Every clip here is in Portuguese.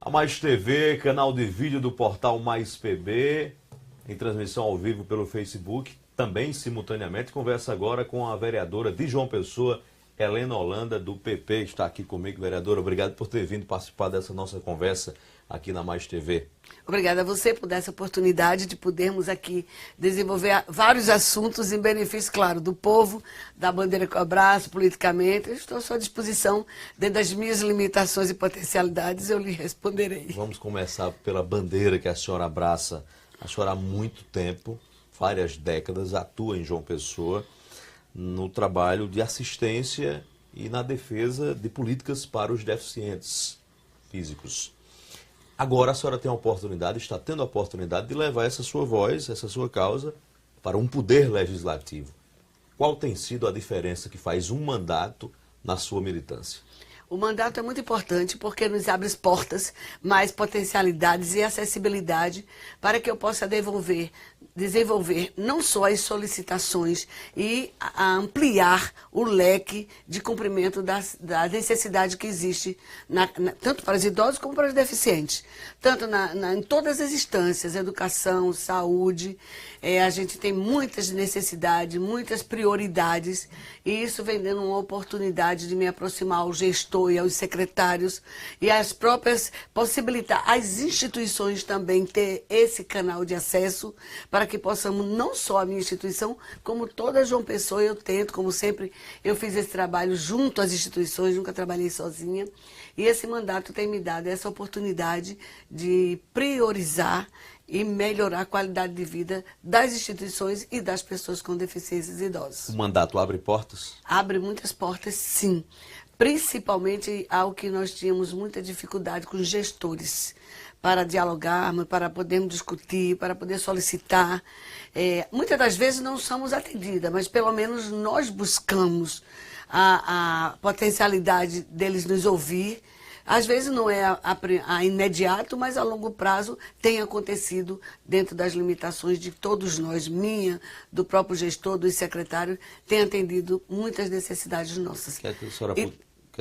A Mais TV, canal de vídeo do portal Mais PB, em transmissão ao vivo pelo Facebook, também simultaneamente. Conversa agora com a vereadora de João Pessoa, Helena Holanda, do PP, está aqui comigo. Vereadora, obrigado por ter vindo participar dessa nossa conversa aqui na Mais TV. Obrigada a você por dar essa oportunidade de podermos aqui desenvolver vários assuntos em benefício, claro, do povo, da bandeira que eu abraço, politicamente. Eu estou à sua disposição, dentro das minhas limitações e potencialidades, eu lhe responderei. Vamos começar pela bandeira que a senhora abraça. A senhora há muito tempo, várias décadas, atua em João Pessoa no trabalho de assistência e na defesa de políticas para os deficientes físicos. Agora a senhora tem a oportunidade, está tendo a oportunidade de levar essa sua voz, essa sua causa, para um poder legislativo. Qual tem sido a diferença que faz um mandato na sua militância? O mandato é muito importante porque nos abre portas, mais potencialidades e acessibilidade para que eu possa desenvolver não só as solicitações e ampliar o leque de cumprimento da necessidade que existe, tanto para os idosos como para os deficientes. Tanto em todas as instâncias, educação, saúde, a gente tem muitas necessidades, muitas prioridades, e isso vem dando uma oportunidade de me aproximar ao gestor e aos secretários e as próprias possibilitar as instituições também ter esse canal de acesso para que possamos, não só a minha instituição, como toda João Pessoa, eu tento, como sempre, eu fiz esse trabalho junto às instituições, nunca trabalhei sozinha, e esse mandato tem me dado essa oportunidade de priorizar e melhorar a qualidade de vida das instituições e das pessoas com deficiências idosas. O mandato abre portas? Abre muitas portas, sim. Principalmente ao que nós tínhamos muita dificuldade com os gestores, para dialogarmos, para podermos discutir, para poder solicitar. Muitas das vezes não somos atendidas, mas pelo menos nós buscamos a potencialidade deles nos ouvir. Às vezes não é a imediato, mas a longo prazo tem acontecido dentro das limitações de todos nós, minha, do próprio gestor, dos secretários, tem atendido muitas necessidades nossas. O que é que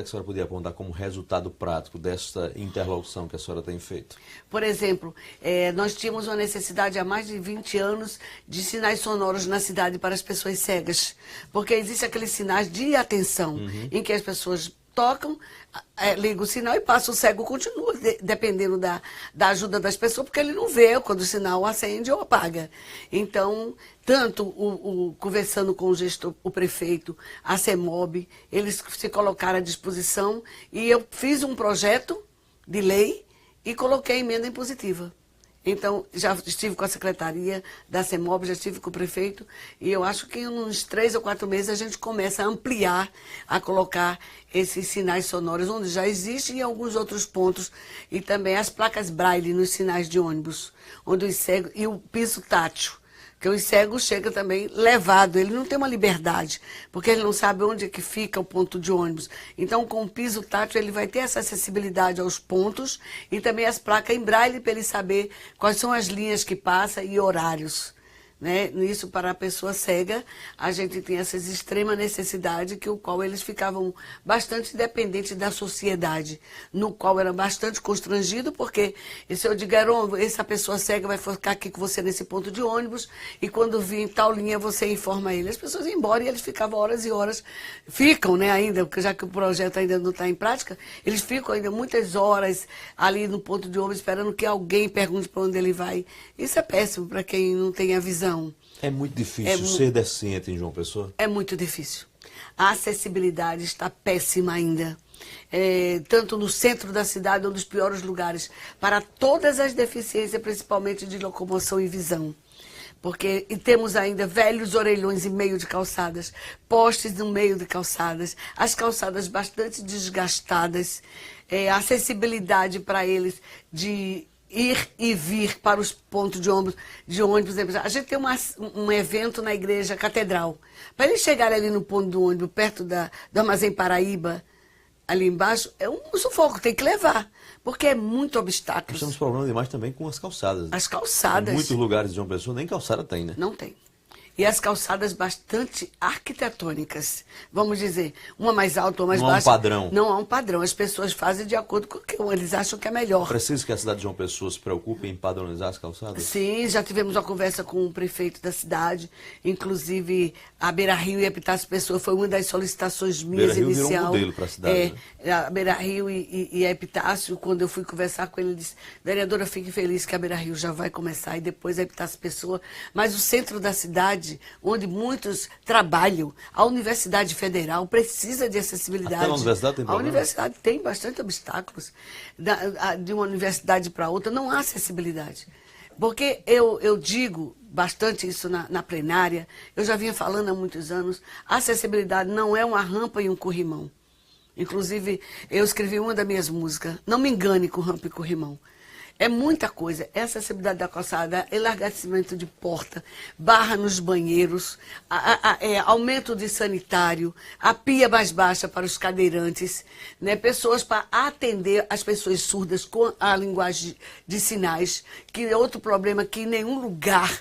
a senhora podia apontar como resultado prático dessa interlocução que a senhora tem feito? Por exemplo, nós tínhamos uma necessidade há mais de 20 anos de sinais sonoros na cidade para as pessoas cegas, porque existem aqueles sinais de atenção, em que as pessoas tocam, liga o sinal e passa, o cego continua, dependendo da ajuda das pessoas, porque ele não vê quando o sinal acende ou apaga. Então, tanto conversando com o gestor, o prefeito, a CEMOB, eles se colocaram à disposição e eu fiz um projeto de lei e coloquei emenda impositiva. Então, já estive com a secretaria da CEMOB, já estive com o prefeito, e eu acho que em uns 3 ou 4 meses a gente começa a ampliar, a colocar esses sinais sonoros, onde já existem em alguns outros pontos, e também as placas braille nos sinais de ônibus, onde os cegos, e o piso tátil, que os cegos chegam também levado, ele não tem uma liberdade, porque ele não sabe onde é que fica o ponto de ônibus. Então, com o piso tátil, ele vai ter essa acessibilidade aos pontos e também as placas em braille para ele saber quais são as linhas que passa e horários. Né? Isso, para a pessoa cega, a gente tem essa extrema necessidade, que o qual eles ficavam bastante dependentes da sociedade, no qual eram bastante constrangidos, porque se eu dizer, essa pessoa cega vai ficar aqui com você nesse ponto de ônibus, e quando vir em tal linha você informa ele. As pessoas iam embora e eles ficavam horas e horas, ficam, né, ainda, porque já que o projeto ainda não está em prática, eles ficam ainda muitas horas ali no ponto de ônibus esperando que alguém pergunte para onde ele vai. Isso é péssimo para quem não tem a visão. É muito difícil ser deficiente em João Pessoa? É muito difícil. A acessibilidade está péssima ainda. Tanto no centro da cidade, um dos piores lugares, para todas as deficiências, principalmente de locomoção e visão. Porque temos ainda velhos orelhões em meio de calçadas, postes no meio de calçadas, as calçadas bastante desgastadas, a acessibilidade para eles de ir e vir para os pontos de ônibus. A gente tem um evento na Igreja Catedral. Para eles chegarem ali no ponto do ônibus, perto do Armazém Paraíba, ali embaixo, é um sufoco, tem que levar, porque é muito obstáculo. Nós temos problema demais também com as calçadas. As calçadas. Em muitos lugares de João Pessoa nem calçada tem, né? Não tem. e as calçadas bastante arquitetônicas. Vamos dizer, uma mais alta, uma mais Não há um baixa. padrão. Não há um padrão. As pessoas fazem de acordo com o que eles acham que é melhor. Preciso que a cidade de João Pessoa se preocupe em padronizar as calçadas? Sim, já tivemos uma conversa com o prefeito da cidade, inclusive a Beira Rio e Epitácio Pessoa foi uma das solicitações minhas Beira Rio inicial. virou um modelo para a cidade, né? A Beira Rio e a Epitácio, quando eu fui conversar com ele, ele disse, vereadora, fique feliz que a Beira Rio já vai começar e depois a Epitácio Pessoa, mas o centro da cidade, onde muitos trabalham, a Universidade Federal precisa de acessibilidade. Até a universidade tem A problema? universidade tem bastante obstáculos. De uma universidade para outra não há acessibilidade. Porque eu digo bastante isso na plenária, eu já vinha falando há muitos anos, a acessibilidade não é uma rampa e um corrimão. Inclusive, eu escrevi uma das minhas músicas, não me engane com rampa e corrimão. É muita coisa, é acessibilidade da calçada, enlargecimento de porta, barra nos banheiros, aumento de sanitário, a pia mais baixa para os cadeirantes, né? Pessoas para atender as pessoas surdas com a linguagem de sinais, que é outro problema que em nenhum lugar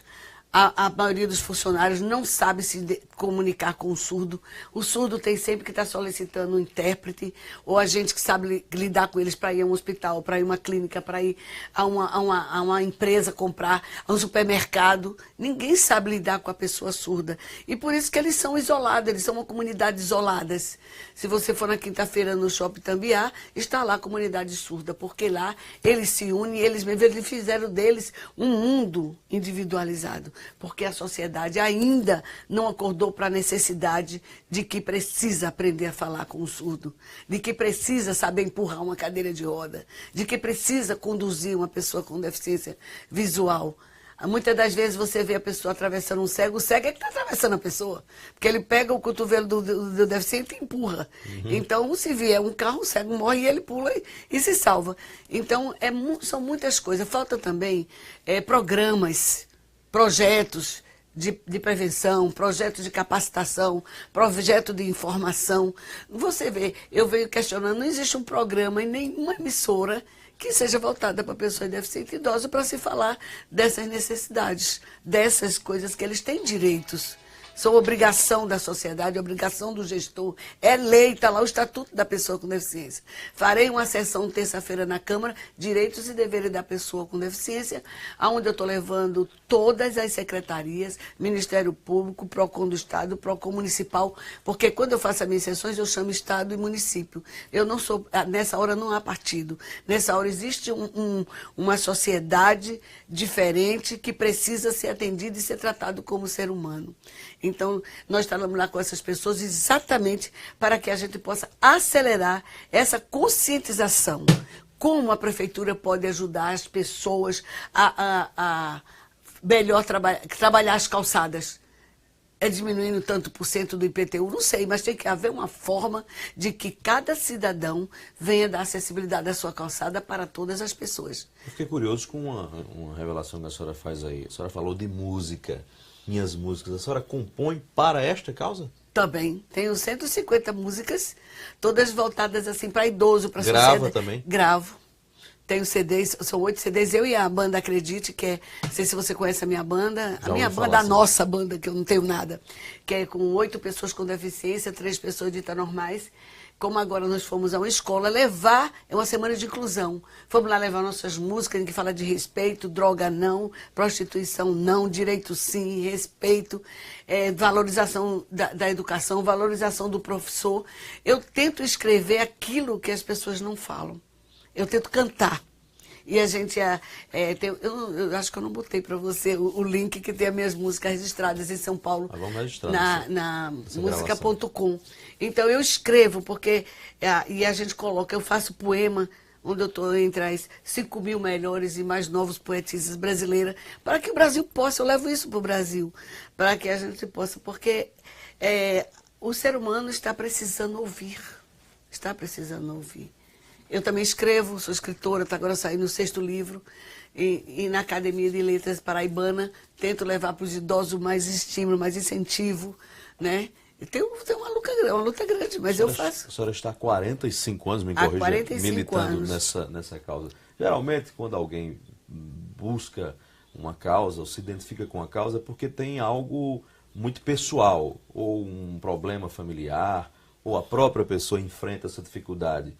a maioria dos funcionários não sabe se comunicar com o surdo. O surdo tem sempre que estar solicitando um intérprete, ou a gente que sabe lidar com eles para ir a um hospital, para ir a uma clínica, para ir a uma empresa comprar, a um supermercado. Ninguém sabe lidar com a pessoa surda. E por isso que eles são isolados, eles são uma comunidade isoladas. Se você for na quinta-feira no Shopping Tambiá, está lá a comunidade surda, porque lá eles se unem, eles fizeram deles um mundo individualizado. Porque a sociedade ainda não acordou para a necessidade de que precisa aprender a falar com o surdo, de que precisa saber empurrar uma cadeira de roda, de que precisa conduzir uma pessoa com deficiência visual. Muitas das vezes você vê a pessoa atravessando um cego, o cego é que está atravessando a pessoa, porque ele pega o cotovelo do deficiente e empurra. Então, se vier um carro, o cego morre e ele pula e se salva. Então, são muitas coisas. Falta também programas, projetos de prevenção, projetos de capacitação, projeto de informação. Você vê, eu venho questionando, não existe um programa em nenhuma emissora que seja voltada para pessoas deficientes e idosas para se falar dessas necessidades, dessas coisas que eles têm direitos. São obrigação da sociedade, obrigação do gestor. É lei, está lá o Estatuto da Pessoa com Deficiência. Farei uma sessão terça-feira na Câmara, Direitos e Deveres da Pessoa com Deficiência, onde eu estou levando todas as secretarias, Ministério Público, PROCON do Estado, PROCON Municipal, porque quando eu faço as minhas sessões, eu chamo Estado e Município. Eu não sou, nessa hora não há partido. Nessa hora existe uma sociedade diferente que precisa ser atendida e ser tratado como ser humano. Então, nós estamos lá com essas pessoas exatamente para que a gente possa acelerar essa conscientização. Como a prefeitura pode ajudar as pessoas a melhor trabalhar as calçadas. É diminuindo tanto por cento do IPTU? Não sei, mas tem que haver uma forma de que cada cidadão venha dar acessibilidade à sua calçada para todas as pessoas. Eu fiquei curioso com uma revelação que a senhora faz aí. A senhora falou de música. Minhas músicas, a senhora compõe para esta causa? Também. Tenho 150 músicas, todas voltadas assim para idoso, para a sociedade. Grava também? Gravo. Tenho CDs, são 8 CDs, eu e a banda Acredite, que é, não sei se você conhece a minha banda, Já a minha ouvi banda, falar, a sim. nossa banda, que eu não tenho nada, que é com 8 pessoas com deficiência, 3 pessoas ditas normais. Como agora nós fomos a uma escola levar, é uma semana de inclusão. Fomos lá levar nossas músicas, que fala de respeito, droga não, prostituição não, direito sim, respeito, valorização da educação, valorização do professor. Eu tento escrever aquilo que as pessoas não falam. Eu tento cantar. E a gente, eu acho que eu não botei para você o link que tem as minhas músicas registradas em São Paulo, Vamos registrar na música.com. Então eu escrevo, porque, e a gente coloca, eu faço poema, onde eu estou entre as 5.000 melhores e mais novos poetisas brasileiras, para que o Brasil possa, eu levo isso para o Brasil, para que a gente possa, porque o ser humano está precisando ouvir, Eu também escrevo, sou escritora, está agora saindo o 6º livro, e na Academia de Letras Paraibana, tento levar para os idosos mais estímulo, mais incentivo, né? Tem uma luta grande, mas eu faço. A senhora está há 45 anos, me Há corrija, 45 militando anos. nessa causa. Geralmente, quando alguém busca uma causa, ou se identifica com a causa, é porque tem algo muito pessoal, ou um problema familiar, ou a própria pessoa enfrenta essa dificuldade.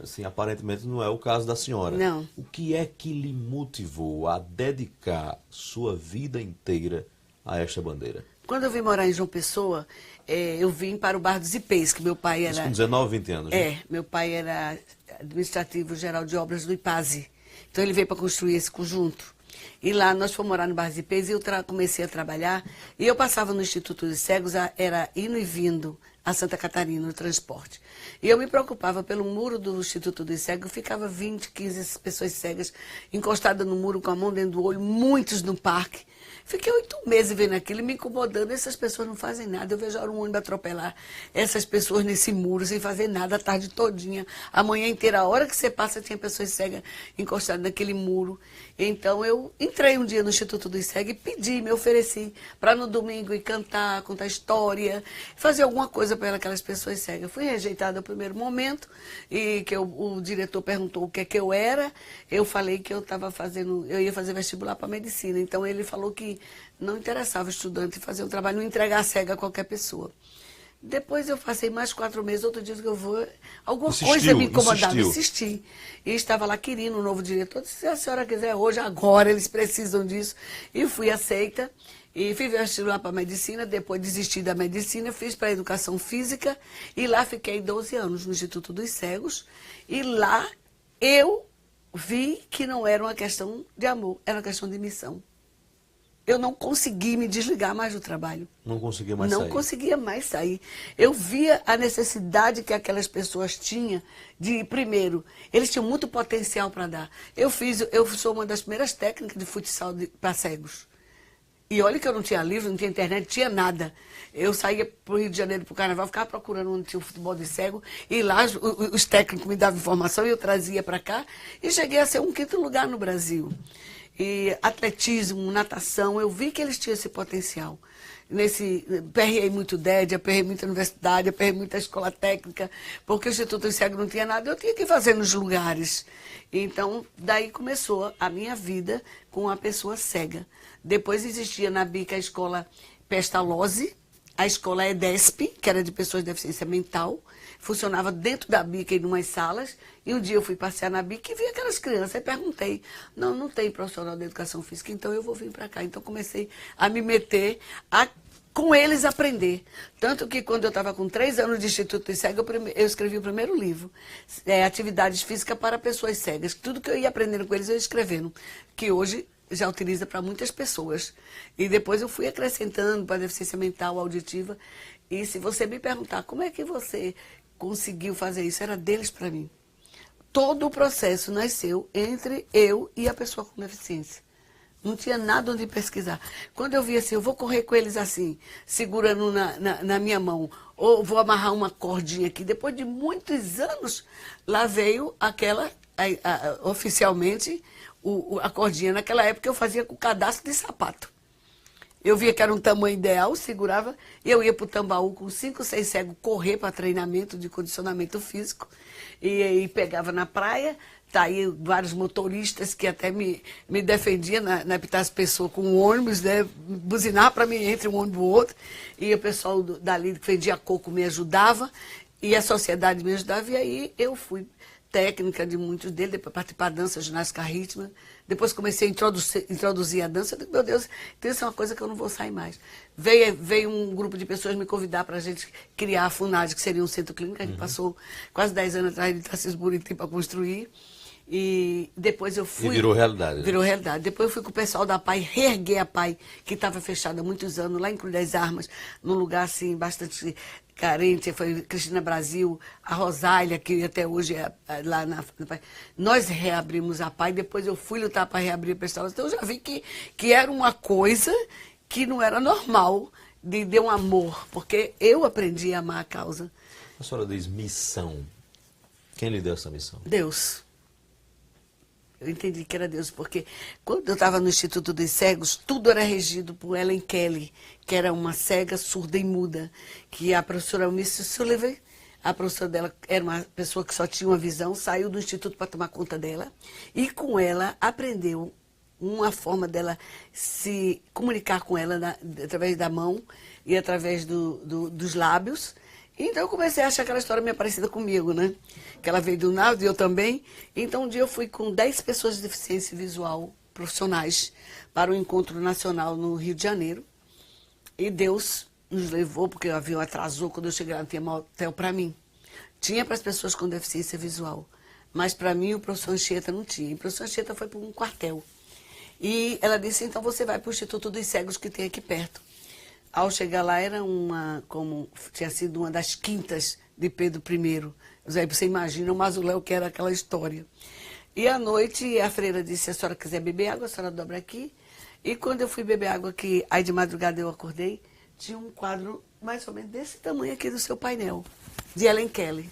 Assim, aparentemente não é o caso da senhora. Não. O que é que lhe motivou a dedicar sua vida inteira a esta bandeira? Quando eu vim morar em João Pessoa, eu vim para o Bar dos Ipês, que meu pai era... Isso com 19, 20 anos, né? meu pai era administrativo geral de obras do IPASE. Então ele veio para construir esse conjunto. E lá nós fomos morar no Bar dos Ipês e eu comecei a trabalhar. E eu passava no Instituto dos Cegos, era indo e vindo a Santa Catarina, no transporte. E eu me preocupava pelo muro do Instituto dos Cegos, ficava 20, 15 pessoas cegas encostadas no muro com a mão dentro do olho, muitos no parque. Fiquei 8 meses vendo aquilo, me incomodando. Essas pessoas não fazem nada. Eu vejo um ônibus atropelar essas pessoas nesse muro, sem fazer nada, a tarde todinha, a manhã inteira. A hora que você passa, tinha pessoas cegas encostadas naquele muro. Então, eu entrei um dia no Instituto dos Cegos e pedi, me ofereci para no domingo ir cantar, contar história, fazer alguma coisa para aquelas pessoas cegas. Fui rejeitada no primeiro momento, e que o diretor perguntou o que é que eu era. Eu falei que eu ia fazer vestibular para medicina. Então, ele falou que não interessava o estudante fazer um trabalho, não entregar cega a qualquer pessoa. Depois eu passei mais 4 meses, outro dia que eu vou... Alguma coisa me incomodava, insisti. E estava lá querendo um novo diretor. Disse, se a senhora quiser hoje, agora, eles precisam disso. E fui aceita. E fiz vestibular para medicina, depois desisti da medicina, fiz para educação física. E lá fiquei 12 anos no Instituto dos Cegos. E lá eu vi que não era uma questão de amor, era uma questão de missão. Eu não consegui me desligar mais do trabalho. Não conseguia mais sair? Não conseguia mais sair. Eu via a necessidade que aquelas pessoas tinham de, primeiro, eles tinham muito potencial para dar. Eu sou uma das primeiras técnicas de futsal para cegos. E olha que eu não tinha livro, não tinha internet, não tinha nada. Eu saía para o Rio de Janeiro para o Carnaval, ficava procurando onde tinha o futebol de cego, e lá os técnicos me davam informação e eu trazia para cá, e cheguei a ser um 5º lugar no Brasil. E atletismo, natação, eu vi que eles tinham esse potencial. Perrei muito DED, perrei muita universidade, perrei muita escola técnica, porque o Instituto dos Cegos não tinha nada, eu tinha que fazer nos lugares. Então, daí começou a minha vida com a pessoa cega. Depois existia na BIC a escola Pestalozzi, a escola EDESP, que era de pessoas de deficiência mental, funcionava dentro da BIC em umas salas, e um dia eu fui passear na BIC e vi aquelas crianças, e perguntei, não tem profissional de educação física, então eu vou vir para cá. Então comecei a me meter, com eles aprender. Tanto que quando eu estava com 3 anos de Instituto de Cego, eu escrevi o primeiro livro, Atividades Físicas para Pessoas Cegas. Tudo que eu ia aprendendo com eles, eu ia escrevendo, que hoje já utiliza para muitas pessoas. E depois eu fui acrescentando para a deficiência mental, auditiva. E se você me perguntar como é que você conseguiu fazer isso, era deles para mim. Todo o processo nasceu entre eu e a pessoa com deficiência. Não tinha nada onde pesquisar. Quando eu vi assim, eu vou correr com eles assim, segurando na minha mão, ou vou amarrar uma cordinha aqui. Depois de muitos anos, lá veio aquela, oficialmente, a cordinha. Naquela época eu fazia com cadastro de sapato. Eu via que era um tamanho ideal, segurava, e eu ia para o Tambaú com 5, 6 cegos correr para treinamento de condicionamento físico, e pegava na praia, tá aí vários motoristas que até me defendiam na Epitácio Pessoa com o ônibus, né, buzinar para mim entre um ônibus e o outro, e o pessoal dali que vendia coco me ajudava, e a sociedade me ajudava, e aí eu fui técnica de muitos deles, depois participar da dança, ginástica rítmica. Depois comecei a introduzir a dança. Eu digo, meu Deus, então isso é uma coisa que eu não vou sair mais. Veio um grupo de pessoas me convidar para a gente criar a FUNAD, que seria um centro clínico. A gente passou quase 10 anos atrás de Tarcísio Buriti para construir. E depois eu fui... E virou realidade. Virou realidade. Depois eu fui com o pessoal da PAI, reerguer a PAI, que estava fechada há muitos anos, lá em Cruz das Armas, num lugar assim, bastante carente. Foi Cristina Brasil, a Rosália, que até hoje é lá na PAI. Nós reabrimos a PAI, depois eu fui lutar para reabrir a Pestalozzi. Então eu já vi que era uma coisa que não era normal, de um amor, porque eu aprendi a amar a causa. A senhora diz missão. Quem lhe deu essa missão? Deus. Eu entendi que era Deus, porque quando eu estava no Instituto dos Cegos, tudo era regido por Ellen Kelly, que era uma cega, surda e muda, que a professora Miss Sullivan, a professora dela era uma pessoa que só tinha uma visão, saiu do Instituto para tomar conta dela, e com ela aprendeu uma forma dela se comunicar com ela através da mão e através dos lábios. Então eu comecei a achar aquela história meio parecida comigo, né? Que ela veio do nada e eu também. Então um dia eu fui com 10 pessoas de deficiência visual profissionais para um encontro nacional no Rio de Janeiro. E Deus nos levou, porque o avião atrasou, quando eu cheguei lá não tinha hotel para mim. Tinha para as pessoas com deficiência visual, mas para mim o professor Anchieta não tinha. E o professor Anchieta foi para um quartel. E ela disse, então você vai para o Instituto dos Cegos que tem aqui perto. Ao chegar lá, era como tinha sido uma das quintas de Pedro I. Você imagina o mausoléu que era aquela história. E à noite, a freira disse, se a senhora quiser beber água, a senhora dobra aqui. E quando eu fui beber água aqui, aí de madrugada eu acordei, tinha um quadro mais ou menos desse tamanho aqui do seu painel, de Helen Keller.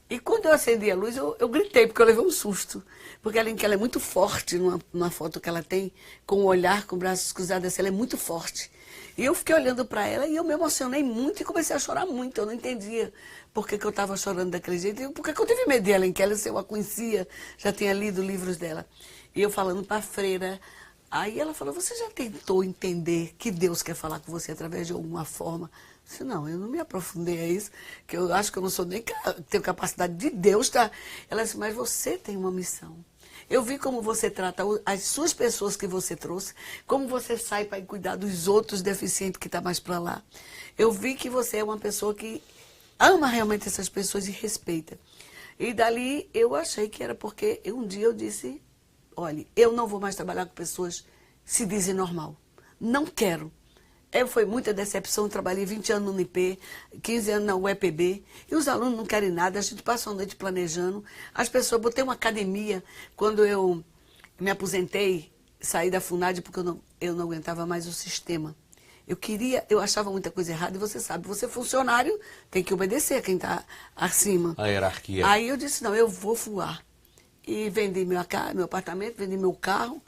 E quando eu acendi a luz, eu gritei, porque eu levei um susto. Porque a Helen Keller é muito forte numa foto que ela tem, com o olhar, com braços cruzados, assim, ela é muito forte. E eu fiquei olhando para ela e eu me emocionei muito e comecei a chorar muito. Eu não entendia por que eu estava chorando daquele jeito. E por que eu tive medo de Helen Keller, se eu a conhecia, já tinha lido livros dela. E eu falando para a freira. Aí ela falou, você já tentou entender que Deus quer falar com você através de alguma forma? Eu disse, não, eu não me aprofundei a isso, que eu acho que eu não sou nem tenho capacidade de Deus, tá? Ela disse, mas você tem uma missão. Eu vi como você trata as suas pessoas que você trouxe, como você sai para cuidar dos outros deficientes que estão mais para lá. Eu vi que você é uma pessoa que ama realmente essas pessoas e respeita. E dali eu achei que era porque um dia eu disse, olha, eu não vou mais trabalhar com pessoas que se dizem normal. Não quero. Foi muita decepção, eu trabalhei 20 anos no IP, 15 anos na UEPB, e os alunos não querem nada, a gente passa a noite planejando. As pessoas, botei uma academia, quando eu me aposentei, saí da FUNAD porque eu não aguentava mais o sistema. Eu achava muita coisa errada, e você sabe, você é funcionário, tem que obedecer quem está acima. A hierarquia. Aí eu disse, não, eu vou voar. E vendi meu apartamento, vendi meu carro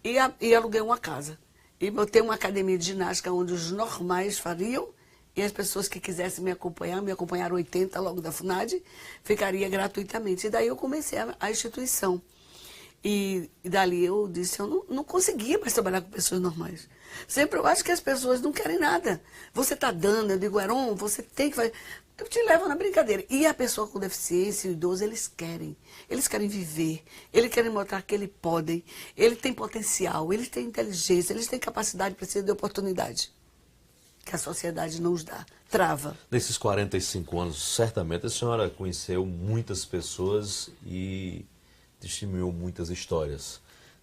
e aluguei uma casa. E botei uma academia de ginástica onde os normais fariam e as pessoas que quisessem me acompanharam 80 logo da FUNAD, ficaria gratuitamente. E daí eu comecei a instituição. E dali eu disse, eu não conseguia mais trabalhar com pessoas normais. Sempre eu acho que as pessoas não querem nada. Você está dando, eu digo, Heron, você tem que fazer. Eu te levo na brincadeira. E a pessoa com deficiência, o idoso, eles querem. Eles querem viver, eles querem mostrar que eles podem, eles têm potencial, eles têm inteligência, eles têm capacidade, precisam de oportunidade. Que a sociedade não os dá. Trava. Nesses 45 anos, certamente a senhora conheceu muitas pessoas e testemunhou muitas histórias.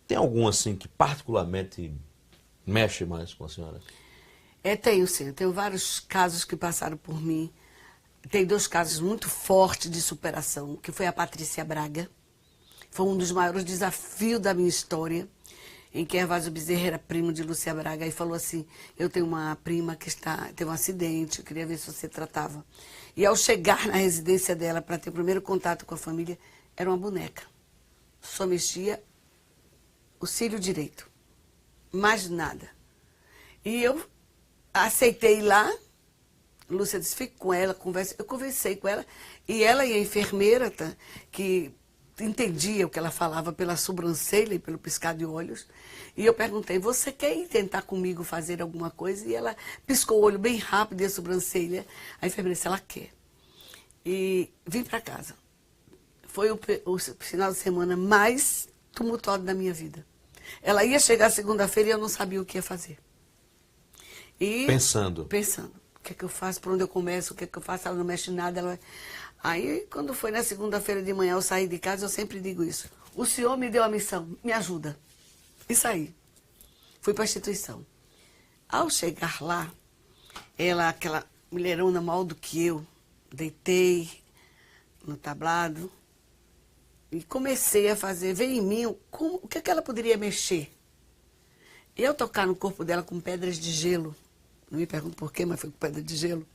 Tem algum assim que particularmente mexe mais com a senhora? Tenho sim. Tenho vários casos que passaram por mim. Tem 2 casos muito fortes de superação, que foi a Patrícia Braga. Foi um dos maiores desafios da minha história, em que Hervásio Bezerra era primo de Lúcia Braga e falou assim, eu tenho uma prima que teve um acidente, eu queria ver se você tratava. E ao chegar na residência dela para ter o primeiro contato com a família, era uma boneca. Só mexia o cílio direito, mais nada. E eu aceitei ir lá. Lúcia disse, fique com ela, eu conversei com ela, e ela e a enfermeira, que entendia o que ela falava pela sobrancelha e pelo piscar de olhos, e eu perguntei, você quer ir tentar comigo fazer alguma coisa? E ela piscou o olho bem rápido e a sobrancelha, a enfermeira disse, ela quer. E vim para casa. Foi o final de semana mais tumultuado da minha vida. Ela ia chegar segunda-feira e eu não sabia o que ia fazer. E, pensando. O que é que eu faço, por onde eu começo, o que é que eu faço, ela não mexe nada. Aí, quando foi na segunda-feira de manhã, eu saí de casa, eu sempre digo isso. O Senhor me deu a missão, me ajuda. E saí. Fui para a instituição. Ao chegar lá, aquela mulherona maior do que eu, deitei no tablado e comecei a fazer, veio em mim, o que é que ela poderia mexer? E eu tocar no corpo dela com pedras de gelo. Não me pergunto por quê, mas foi com pedra de gelo.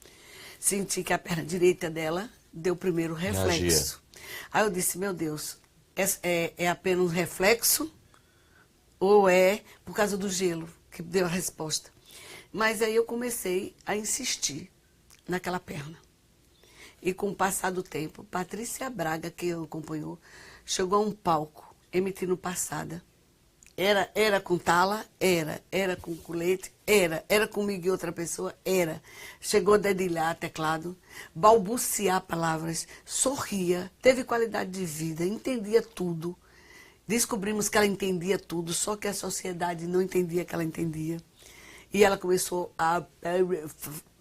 Senti que a perna direita dela deu o primeiro reflexo. Aí eu disse, meu Deus, é apenas um reflexo ou é por causa do gelo que deu a resposta? Mas aí eu comecei a insistir naquela perna. E com o passar do tempo, Patrícia Braga, que eu acompanhou, chegou a um palco emitindo passada Era com Tala? Era com Colete? Era comigo e outra pessoa? Era. Chegou a dedilhar teclado, balbuciar palavras, sorria, teve qualidade de vida, entendia tudo. Descobrimos que ela entendia tudo, só que a sociedade não entendia que ela entendia. E ela começou a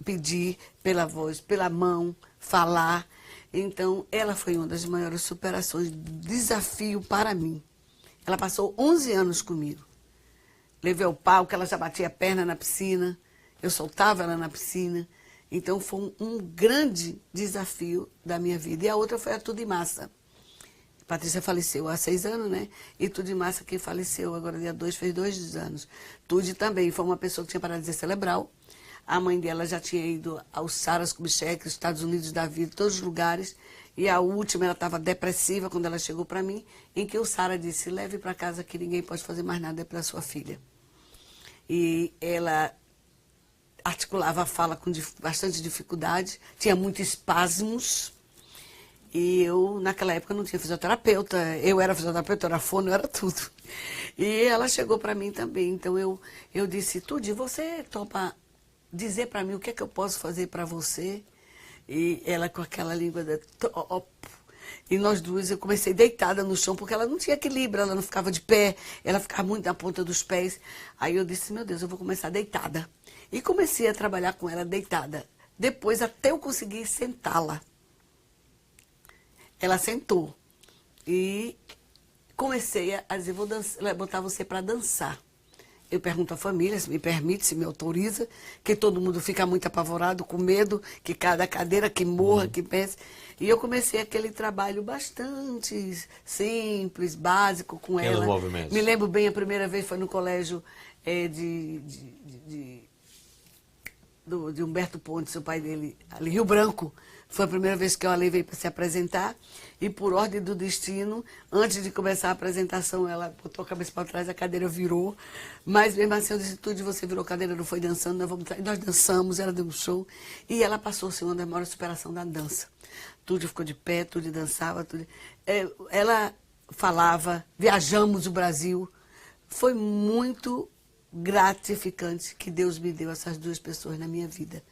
pedir pela voz, pela mão, falar. Então, ela foi uma das maiores superações, desafio para mim. Ela passou 11 anos comigo. Levei ao palco, ela já batia a perna na piscina, eu soltava ela na piscina. Então foi um grande desafio da minha vida. E a outra foi a Tudimassa. Patrícia faleceu há 6 anos, né? E Tudimassa, que faleceu agora dia 2, fez 2 anos. Tude também foi uma pessoa que tinha paralisia cerebral. A mãe dela já tinha ido aos Saras Kubitschek, Estados Unidos da vida, todos os lugares. E a última, ela estava depressiva quando ela chegou para mim, em que o Sara disse, leve para casa que ninguém pode fazer mais nada pela sua filha. E ela articulava a fala com bastante dificuldade, tinha muitos espasmos. E eu, naquela época, não tinha fisioterapeuta. Eu era fisioterapeuta, eu era fono, eu era tudo. E ela chegou para mim também. Então eu disse, Tude, você topa dizer para mim o que é que eu posso fazer para você? E ela com aquela língua de top. E nós duas, eu comecei deitada no chão, porque ela não tinha equilíbrio, ela não ficava de pé, ela ficava muito na ponta dos pés. Aí eu disse, meu Deus, eu vou começar deitada. E comecei a trabalhar com ela deitada. Depois, até eu conseguir sentá-la. Ela sentou. E comecei a dizer, vou botar você para dançar. Eu pergunto à família se me permite, se me autoriza, que todo mundo fica muito apavorado, com medo, que cada cadeira que morra, que pense. E eu comecei aquele trabalho bastante simples, básico com ela. Me lembro bem, a primeira vez foi no colégio de Humberto Pontes, o pai dele, ali, Rio Branco. Foi a primeira vez que eu a levei para se apresentar. E por ordem do destino, antes de começar a apresentação, ela botou a cabeça para trás, a cadeira virou. Mas mesmo assim, eu disse, Tude, você virou a cadeira, não foi dançando, nós dançamos, ela deu um show. E ela passou, assim, uma das maiores superações da dança. Tude ficou de pé, Tude dançava, Tude... Ela falava, viajamos o Brasil. Foi muito gratificante que Deus me deu essas 2 pessoas na minha vida.